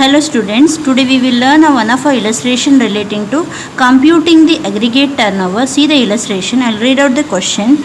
Hello students, today we will learn one of our illustration relating to computing the aggregate turnover. See the illustration, I will read out the question.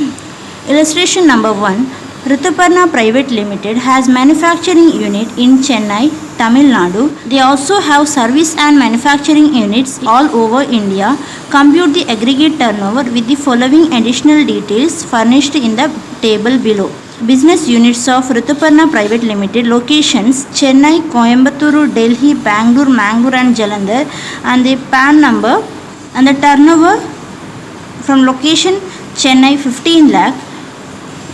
Illustration number 1. Rituparna Private Limited has manufacturing unit in Chennai, Tamil Nadu. They also have service and manufacturing units all over India. Compute the aggregate turnover with the following additional details furnished in the table below. Business units of Rituparna Private Limited, locations Chennai, Coimbatore, Delhi, Bangalore, Mangalore and Jalandhar, and the PAN number, and the turnover from location Chennai 15 lakh,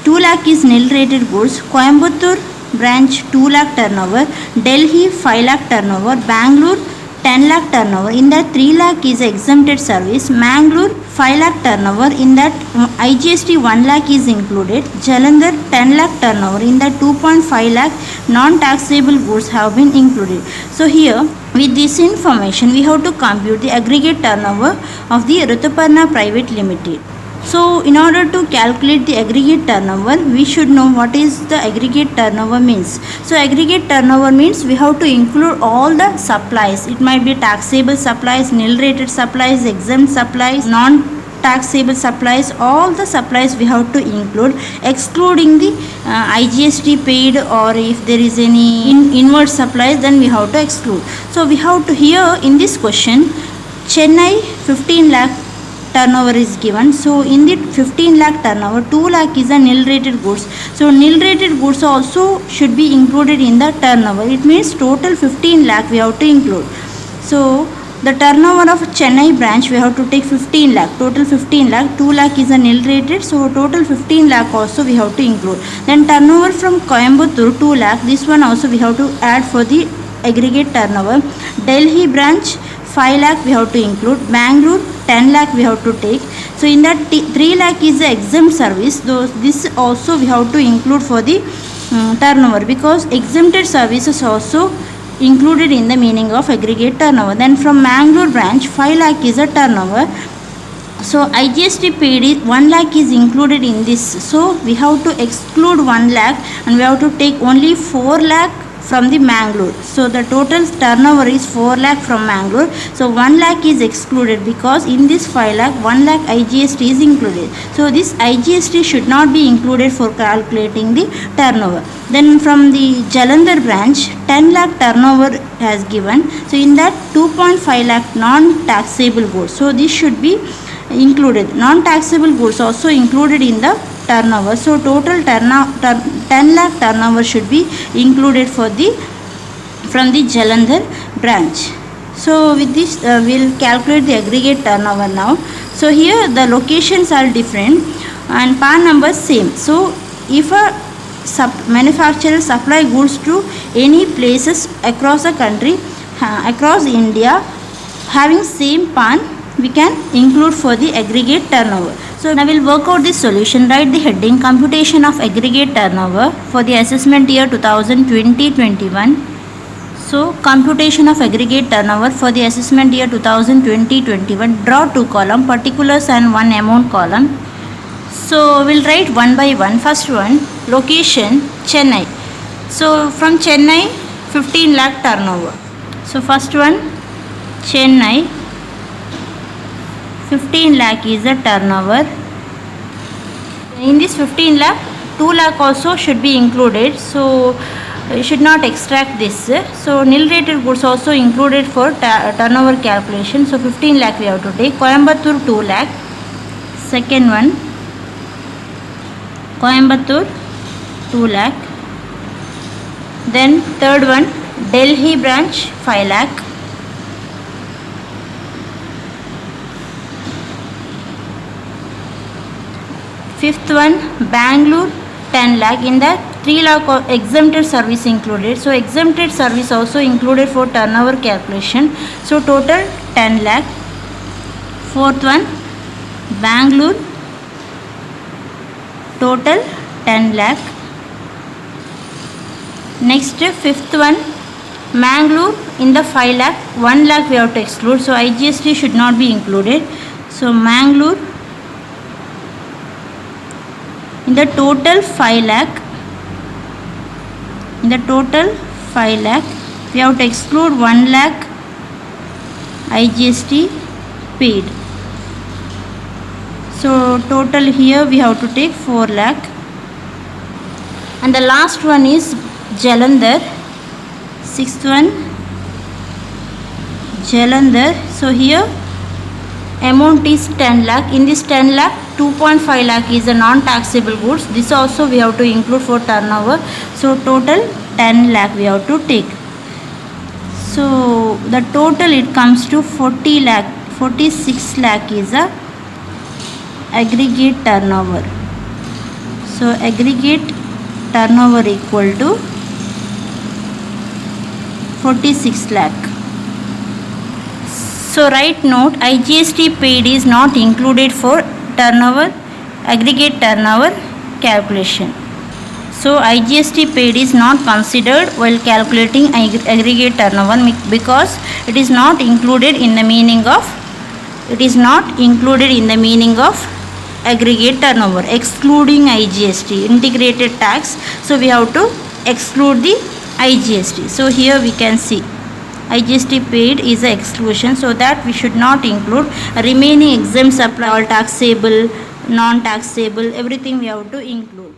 2 lakh is nil rated goods, Coimbatore branch 2 lakh turnover, Delhi 5 lakh turnover, Bangalore 10 lakh turnover, in that 3 lakh is exempted service, Mangalore 5 lakh turnover, in that IGST 1 lakh is included, Jalandhar 10 lakh turnover, in that 2.5 lakh non-taxable goods have been included. So here with this information we have to compute the aggregate turnover of the Rituparna Private Limited. So in order to calculate the aggregate turnover, we should know what is the aggregate turnover means. So aggregate turnover means we have to include all the supplies. It might be taxable supplies, nil rated supplies, exempt supplies, non-taxable supplies, all the supplies we have to include, excluding the IGST paid, or if there is any inward supplies then we have to exclude. So we have to, here in this question Chennai 15 lakh turnover is given. So in the 15 lakh turnover, 2 lakh is a nil rated goods. So nil rated goods also should be included in the turnover. It means total 15 lakh we have to include. So the turnover of Chennai branch we have to take 15 lakh, total 15 lakh, 2 lakh is a nil rated, so total 15 lakh also we have to include. Then turnover from Coimbatore 2 lakh, this one also we have to add for the aggregate turnover. Delhi branch 5 lakh we have to include, Bangalore 10 lakh we have to take. So in that 3 lakh is the exempt service, though this also we have to include for the turnover, because exempted services also included in the meaning of aggregate turnover. Then from Mangalore branch 5 lakh is a turnover. So IGST paid is 1 lakh is included in this. So we have to exclude 1 lakh and we have to take only 4 lakh from the Mangalore. So the total turnover is 4 lakh from Mangalore. So 1 lakh is excluded, because in this 5 lakh 1 lakh IGST is included. So this IGST should not be included for calculating the turnover. Then from the Jalandhar branch 10 lakh turnover has given. So in that 2.5 lakh non-taxable goods. So this should be included. Non-taxable goods also included in the turnover. So total 10 lakh turnover should be included for the from the Jalandhar branch. So with this we will calculate the aggregate turnover now. So here the locations are different and PAN numbers same. So if a manufacturer supply goods to any places across the country, across India, having same PAN, we can include for the aggregate turnover. So now we will work out this solution. Write the heading computation of aggregate turnover for the assessment year 2020-21. So computation of aggregate turnover for the assessment year 2020-21. Draw 2 column, particulars and 1 amount column. So we will write one by one. First one, location Chennai. So from Chennai 15 lakh turnover. So first one Chennai 15 lakh is the turnover. In this 15 lakh 2 lakh also should be included, so you should not extract this. So nil rated goods also included for turnover calculation. So 15 lakh we have to take. Coimbatore 2 lakh. Second one Coimbatore 2 lakh. Then third one Delhi branch 5 lakh. Fifth one Bangalore 10 lakh. In that 3 lakh of exempted service included. So exempted service also included for turnover calculation. So total 10 lakh. Fourth one Bangalore, total 10 lakh. Next fifth one Mangalore, in the 5 lakh 1 lakh we have to exclude. So IGST should not be included. So Mangalore, in the total 5 lakh, in the total 5 lakh we have to exclude 1 lakh IGST paid. So total here we have to take 4 lakh. And the last one is Jalandhar. Sixth one, Jalandhar. So here amount is 10 lakh. In this 10 lakh, 2.5 lakh is a non-taxable goods. This also we have to include for turnover. So total 10 lakh we have to take. So the total it comes to 40 lakh. 46 lakh is a aggregate turnover. So aggregate turnover equal to 46 lakh. So write note, IGST paid is not included for turnover, aggregate turnover calculation. So IGST paid is not considered while calculating aggregate turnover because it is not included in the meaning of aggregate turnover, excluding IGST, integrated tax. So we have to exclude the IGST. So here we can see IGST paid is an exclusion, so that we should not include. Remaining exempt supply, all taxable, non-taxable, everything we have to include.